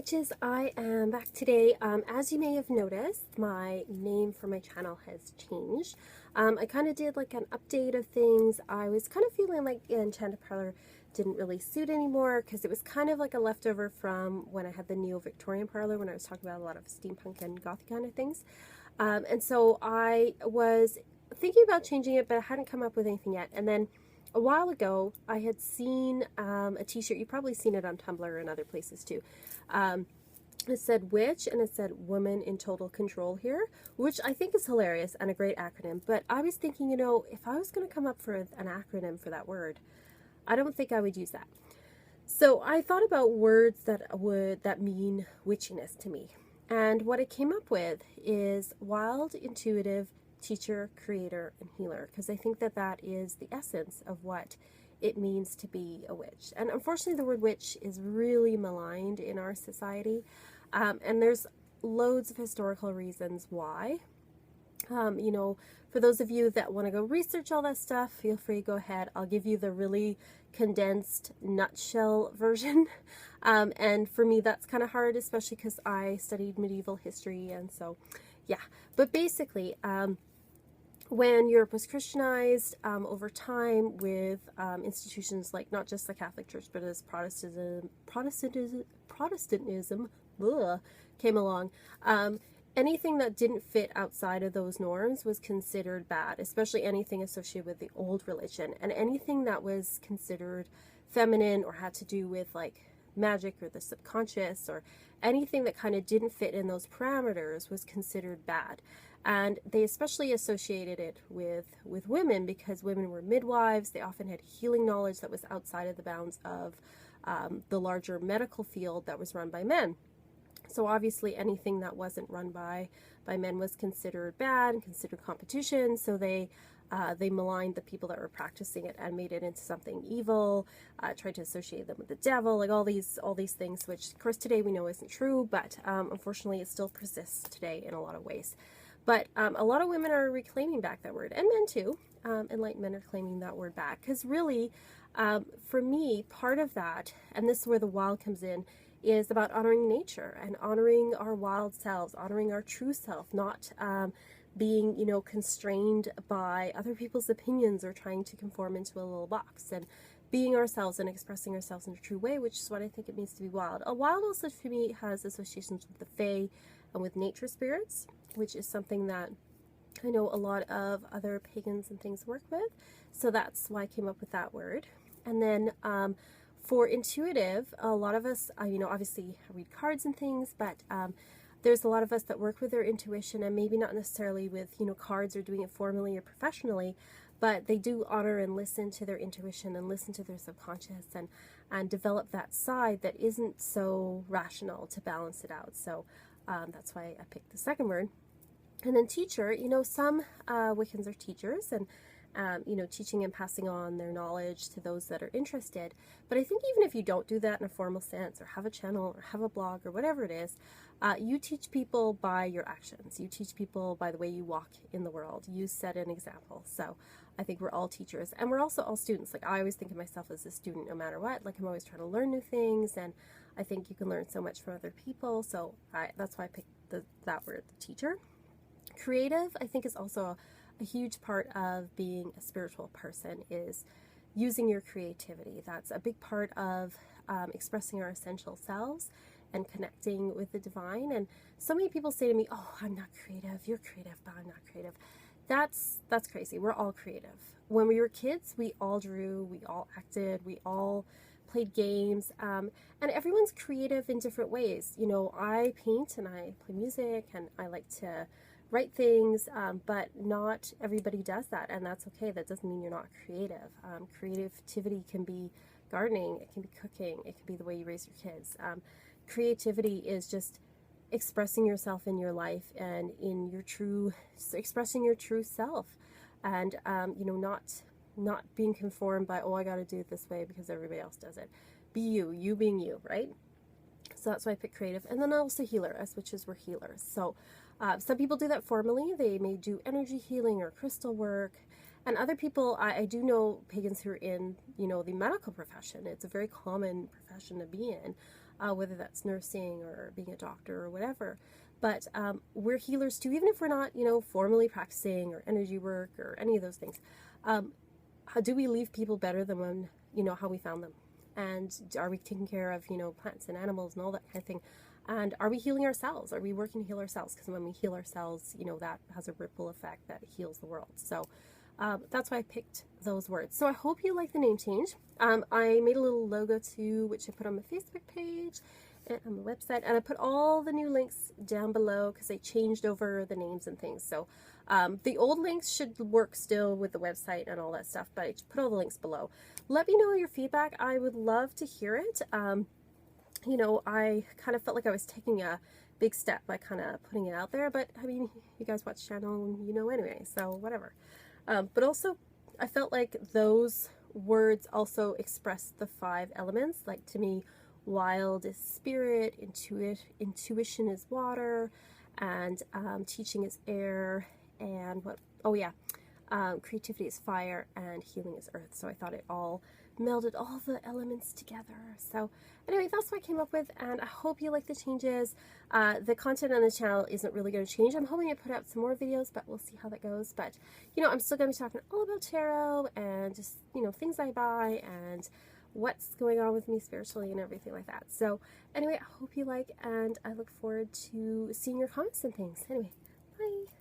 witches, I am back today. As you may have noticed, my name for my channel has changed. I kind of did like an update of things. I was kind of feeling like Enchanted Parlor didn't really suit anymore because it was kind of like a leftover from when I had the Neo-Victorian parlor, when I was talking about a lot of steampunk and gothic kind of things. And so I was thinking about changing it, but I hadn't come up with anything yet. And then a while ago, I had seen a t-shirt. You've probably seen it on Tumblr and other places too. It said witch and it said woman in total control here, which I think is hilarious and a great acronym. But I was thinking, you know, if I was going to come up for an acronym for that word, I don't think I would use that. So I thought about words that mean witchiness to me. And what I came up with is wild, intuitive, teacher, creator, and healer, because I think that that is the essence of what it means to be a witch. And unfortunately, the word witch is really maligned in our society, and there's loads of historical reasons why. You know, for those of you that want to go research all that stuff, feel free to go ahead. I'll give you the really condensed nutshell version. And for me, that's kind of hard, especially because I studied medieval history. And so, yeah. But basically, when Europe was Christianized over time with institutions like not just the Catholic Church, but as Protestantism came along, anything that didn't fit outside of those norms was considered bad, especially anything associated with the old religion. And anything that was considered feminine or had to do with like magic or the subconscious or anything that kind of didn't fit in those parameters was considered bad. And they especially associated it with women because women were midwives. They often had healing knowledge that was outside of the bounds of the larger medical field that was run by men. So obviously anything that wasn't run by men was considered bad and considered competition. So they maligned the people that were practicing it and made it into something evil, tried to associate them with the devil, like all these things, which of course today we know isn't true, but unfortunately it still persists today in a lot of ways. But a lot of women are reclaiming back that word, and men too. Enlightened men are claiming that word back. Because really, for me, part of that, and this is where the wild comes in, is about honoring nature and honoring our wild selves, honoring our true self, not being, you know, constrained by other people's opinions or trying to conform into a little box, and being ourselves and expressing ourselves in a true way, which is what I think it means to be wild. A wild also for me has associations with the fae and with nature spirits, which is something that I know a lot of other pagans and things work with. So that's why I came up with that word. And then for intuitive, a lot of us, you know, obviously read cards and things, but there's a lot of us that work with their intuition, and maybe not necessarily with, you know, cards or doing it formally or professionally, but they do honor and listen to their intuition and listen to their subconscious and develop that side that isn't so rational to balance it out. So that's why I picked the second word. And then teacher, you know, some Wiccans are teachers and, you know, teaching and passing on their knowledge to those that are interested. But I think even if you don't do that in a formal sense or have a channel or have a blog or whatever it is, you teach people by your actions. You teach people by the way you walk in the world. You set an example. So I think we're all teachers, and we're also all students. Like I always think of myself as a student no matter what. Like I'm always trying to learn new things, and I think you can learn so much from other people. So that's why I picked that word, the teacher. Creative, I think, is also a huge part of being a spiritual person, is using your creativity. That's a big part of expressing our essential selves and connecting with the divine. And so many people say to me, oh, I'm not creative. You're creative, but I'm not creative. That's crazy. We're all creative. When we were kids, we all drew, we all acted, we all played games, and everyone's creative in different ways. You know, I paint and I play music and I like to write things, but not everybody does that, and that's okay. That doesn't mean you're not creative. Creativity can be gardening, it can be cooking, it can be the way you raise your kids. Creativity is just expressing yourself in your life and in your expressing your true self, and you know, not being conformed by, oh, I got to do it this way because everybody else does it. Be you being you, right? So that's why I picked creative. And then also healer, as witches were healers. So some people do that formally. They may do energy healing or crystal work. And other people, I do know pagans who are in, you know, the medical profession. It's a very common profession to be in. whether that's nursing or being a doctor or whatever. But we're healers too, even if we're not, formally practicing or energy work or any of those things. How do we leave people better than when, how we found them? And are we taking care of, plants and animals and all that kind of thing? And are we healing ourselves? Are we working to heal ourselves? Because when we heal ourselves, that has a ripple effect that heals the world. So that's why I picked those words. So I hope you like the name change. I made a little logo too, which I put on my Facebook page and on the website. And I put all the new links down below because I changed over the names and things. So the old links should work still with the website and all that stuff, but I put all the links below. Let me know your feedback. I would love to hear it. I kind of felt like I was taking a big step by kind of putting it out there, but I mean, you guys watch the channel and anyway, so whatever. But also, I felt like those words also express the 5 elements. Like to me, wild is spirit, intuition is water, and teaching is air, and creativity is fire, and healing is earth. So I thought it all melded all the elements together. So anyway, that's what I came up with, and I hope you like the changes. The content on the channel isn't really going to change. I'm hoping to put out some more videos, but we'll see how that goes. But I'm still going to be talking all about tarot and just things I buy and what's going on with me spiritually and everything like that. So anyway, I hope you like, and I look forward to seeing your comments and things. Anyway, bye.